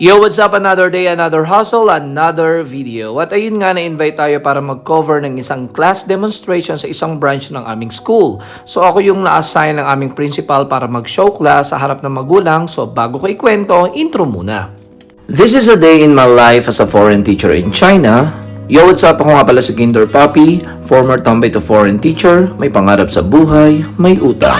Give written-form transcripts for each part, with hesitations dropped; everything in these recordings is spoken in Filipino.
Yo, what's up? Another day, another hustle, another video. At ayun nga, na-invite tayo para mag-cover ng isang class demonstration sa isang branch ng aming school. So ako yung na-assign ng aming principal para mag-show class sa harap ng magulang. So bago ko ikwento, intro muna. This is a day in my life as a foreign teacher in China. Yo, what's up? Ako nga pala si Kinder Papi, former tambay to foreign teacher, may pangarap sa buhay, may utang.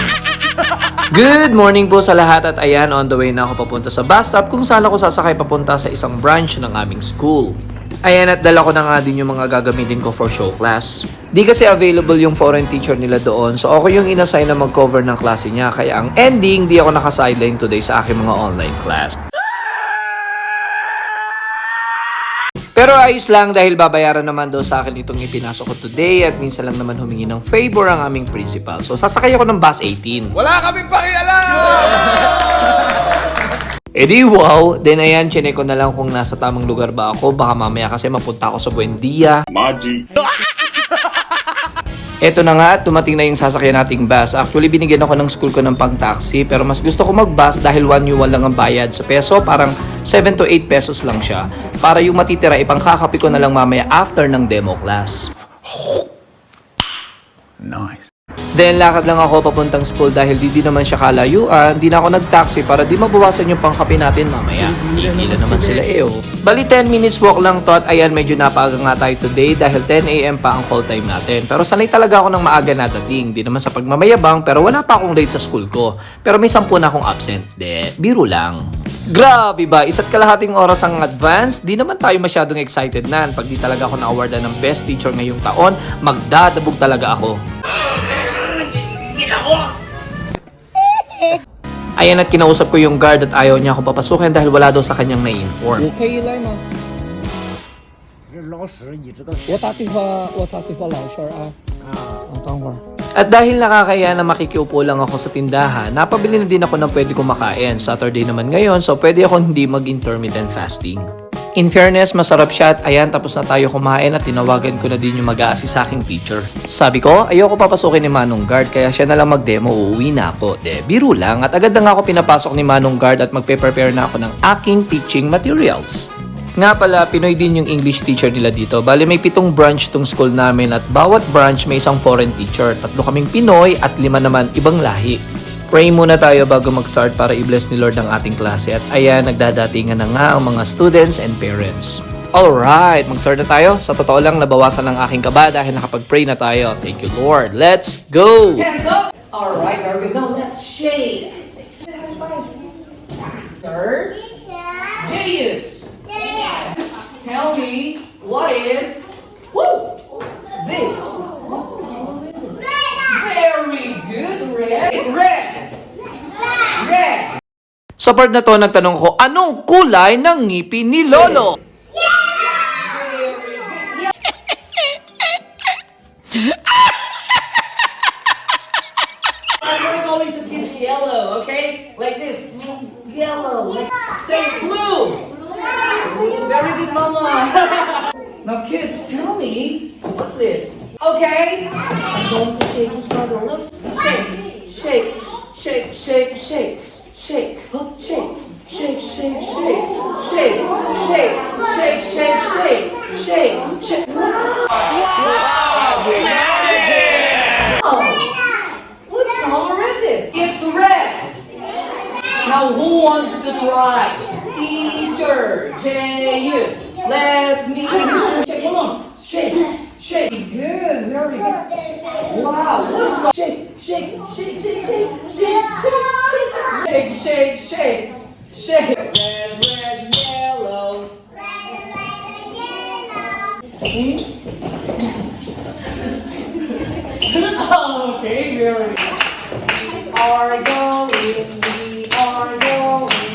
Good morning po sa lahat at ayan, on the way na ako papunta sa bus stop kung saan ako sasakay papunta sa isang branch ng aming school. Ayan, at dala ko na nga din yung mga gagamitin ko for show class. Di kasi available yung foreign teacher nila doon, so ako yung inassign na mag-cover ng klase niya. Kaya ang ending, di ako naka-sideline today sa aking mga online class. Pero ayos lang dahil babayaran naman daw sa akin itong ipinasok ko today at minsan lang naman humingi ng favor ang aming principal. So sasakay ako ng bus 18. Wala kaming pakialam! Di wow, then ayan, chinek ko na lang kung nasa tamang lugar ba ako. Baka mamaya kasi mapunta ako sa Buendia. Magic! Eto na nga, tumating na yung sasakyan nating bus. Actually, binigyan ako ng school ko ng pang-taxi, pero mas gusto ko mag-bus dahil 1 yuan lang ang bayad sa peso. Parang 7 to 8 pesos lang siya. Para yung matitira, ipangkakapi ko na lang mamaya after ng demo class. Nice. Then, lakad lang ako papuntang school dahil di naman siya kalayuan. Di na ako nag-taxi para di mabawasan yung pangkapi natin mamaya. Iila naman sila oh. Bali 10 minutes walk lang to at ayan, medyo napaaga nga tayo today dahil 10 AM pa ang call time natin. Pero sanay talaga ako ng maaga na dating. Di naman sa pagmamayabang pero wala pa akong late sa school ko. Pero may 10 na akong absent. Biro lang. Grabe ba? Isa't kalahating oras ang advance? Di naman tayo masyadong excited na. Pag di talaga ako na-awardan ng best teacher ngayong taon, magdadabog talaga ako. Ayan, at kinausap ko yung guard at ayaw niya ako papasukin dahil wala daw sa kanyang na-inform. 我可以来吗？我打电话老师啊。等会儿。 At dahil nakakaya na makikiupo lang ako sa tindahan, napabili na din ako ng pwede kumakain. Saturday naman ngayon, so pwede akong hindi mag-intermittent fasting. In fairness, masarap siya at ayan, tapos na tayo kumain at tinawagan ko na din yung mag-a-assist sa aking teacher. Sabi ko, ayoko papasukin ni Manong Guard kaya siya na lang mag-demo, uuwi na ako. Biro lang at agad na nga ako pinapasok ni Manong Guard at magpe-prepare na ako ng aking teaching materials. Nga pala, Pinoy din yung English teacher nila dito. Bali may 7 branch tong school namin at bawat branch may isang foreign teacher. 3 kaming Pinoy at 5 naman ibang lahi. Pray muna tayo bago mag-start para i-bless ni Lord ang ating klase. At ayan, nagdadatingan na nga ang mga students and parents. Alright, mag-start na tayo. Sa totoo lang, nabawasan ng aking kaba dahil nakapag-pray na tayo. Thank you, Lord. Let's go! Hands up! Alright, very good. Now, let's shake. Third. Jayus. Tell me, what is this? Very good. Red. Sa part na to, nagtanong ko, anong kulay ng ngipin ni Lolo? We're going to kiss yellow, okay? Like this. Yellow. Say blue. Very good, Mama. Now, kids, tell me, what's this? Okay. I'm going to shake this brother. Look. Shake. Shake. Shake. Shake. Shake. Shake. Shake. Shake. Shake. Shake. Shake. Shake. Shake. Shake. Shake. Shake. Shake. Wow! Magic! Oh. What color is it? It's red. Now, who wants to try? Teacher, Jayus, let me shake. Come on, shake, shake. Good, very good. Wow, look. Shake, shake, shake, shake, shake, shake, shake, shake, shake, shake. Red, yellow. Okay, very good. We are going.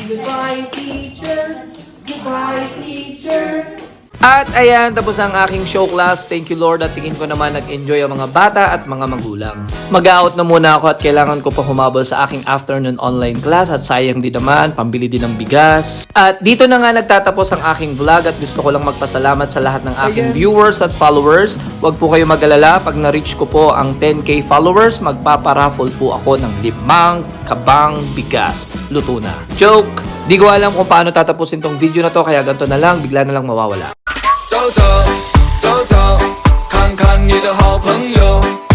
Goodbye, teacher. Goodbye, teacher. At ayan, tapos ang aking show class. Thank you, Lord. At tingin ko naman nag-enjoy ang mga bata at mga magulang. Mag-out na muna ako at kailangan ko pa humabol sa aking afternoon online class. At sayang din naman, pambili din ng bigas. At dito na nga nagtatapos ang aking vlog. At gusto ko lang magpasalamat sa lahat ng aking viewers at followers. Huwag po kayo mag-alala. Pag na-reach ko po ang 10K followers, magpaparaffle po ako ng 5 kabang bigas. Luto na. Joke! Di ko alam kung paano tatapusin tong video na to, kaya ganito na lang, bigla na lang mawawala. 走走走走，看看你的好朋友。